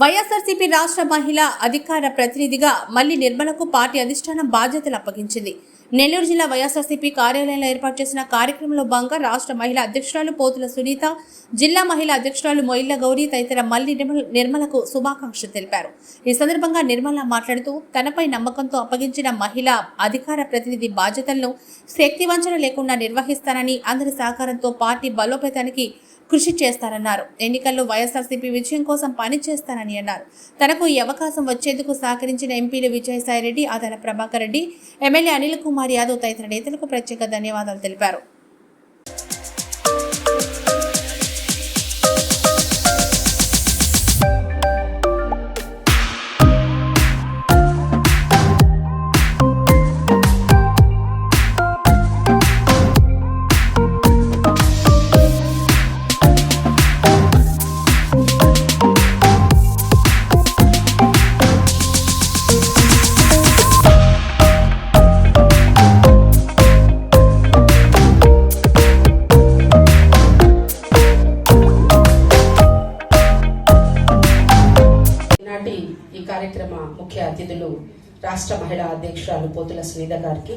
వైఎస్ఆర్సీపీ రాష్ట్ర మహిళా అధికార ప్రతినిధిగా మల్లి నిర్మలకు పార్టీ అధిష్టానం బాధ్యతలు అప్పగించింది. నెల్లూరు జిల్లా వైఎస్ఆర్సీపీ కార్యాలయంలో ఏర్పాటు చేసిన కార్యక్రమంలో భాగంగా రాష్ట్ర మహిళా అధ్యక్షురాలు పోతుల సునీత, జిల్లా మహిళా అధ్యక్షురాలు మొయిళ్ల గౌరీ తదితర మల్లి నిర్మలకు శుభాకాంక్షలు తెలిపారు. ఈ సందర్భంగా నిర్మల మాట్లాడుతూ తనపై నమ్మకంతో అప్పగించిన మహిళా అధికార ప్రతినిధి బాధ్యతలను శక్తివంచన లేకుండా నిర్వహిస్తానని, అందరి సహకారంతో పార్టీ బలోపేతానికి కృషి చేస్తారన్నారు. ఎన్నికల్లో వైఎస్ఆర్సీపీ విజయం కోసం పనిచేస్తానని అన్నారు. తనకు ఈ అవకాశం వచ్చేందుకు సహకరించిన ఎంపీలు విజయసాయిరెడ్డి, ఆదాల ప్రభాకర్ రెడ్డి, ఎమ్మెల్యే అనిల్ కుమార్ యాదవ్ తదితర నేతలకు ప్రత్యేక ధన్యవాదాలు తెలిపారు. ఈ కార్యక్రమ ముఖ్య అతిథులు రాష్ట్ర మహిళా అధ్యక్షురాలు పోతుల సునీత గారికి,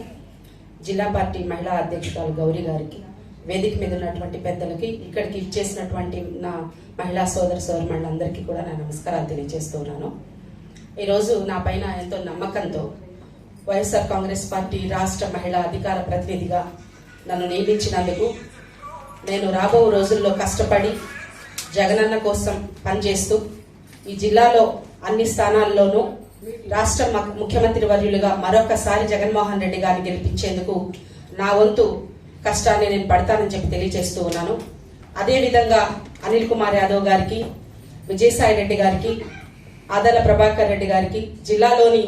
జిల్లా పార్టీ మహిళా అధ్యక్షురాలు గౌరీ గారికి, వేదిక మీద ఉన్నటువంటి పెద్దలకి, ఇక్కడికి ఇచ్చేసినటువంటి నా మహిళా సోదరులందరికీ కూడా నా నమస్కారాలు తెలియజేస్తున్నాను. ఈరోజు నా పైన ఎంతో నమ్మకంతో వైఎస్ఆర్ కాంగ్రెస్ పార్టీ రాష్ట్ర మహిళా అధికార ప్రతినిధిగా నన్ను నియమించినందుకు, నేను రాబో రోజుల్లో కష్టపడి జగనన్న కోసం పనిచేస్తూ ఈ జిల్లాలో అన్ని స్థానాల్లోనూ రాష్ట్ర ముఖ్యమంత్రి వర్యులుగా మరొకసారి జగన్మోహన్ రెడ్డి గారిని గెలిపించేందుకు నా వంతు కష్టాన్ని నేను పడతానని చెప్పి తెలియజేస్తూ ఉన్నాను. అదేవిధంగా అనిల్ కుమార్ యాదవ్ గారికి, విజయసాయి రెడ్డి గారికి, ఆదాల ప్రభాకర్ రెడ్డి గారికి, జిల్లాలోని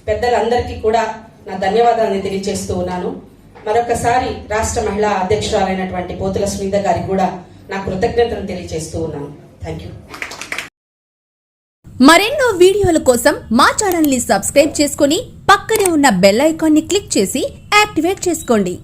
పెద్దలందరికీ కూడా నా ధన్యవాదాలను తెలియజేస్తూ ఉన్నాను. మరొకసారి రాష్ట్ర మహిళా అధ్యక్షురాలైనటువంటి పోతుల సునీత గారికి కూడా నా కృతజ్ఞతలు తెలియజేస్తూ ఉన్నాను. Thank you. మరెన్నో వీడియోల కోసం మా ఛానల్ ని సబ్స్క్రైబ్ చేసుకుని పక్కనే ఉన్న బెల్ ఐకాన్ ని క్లిక్ చేసి యాక్టివేట్ చేసుకోండి.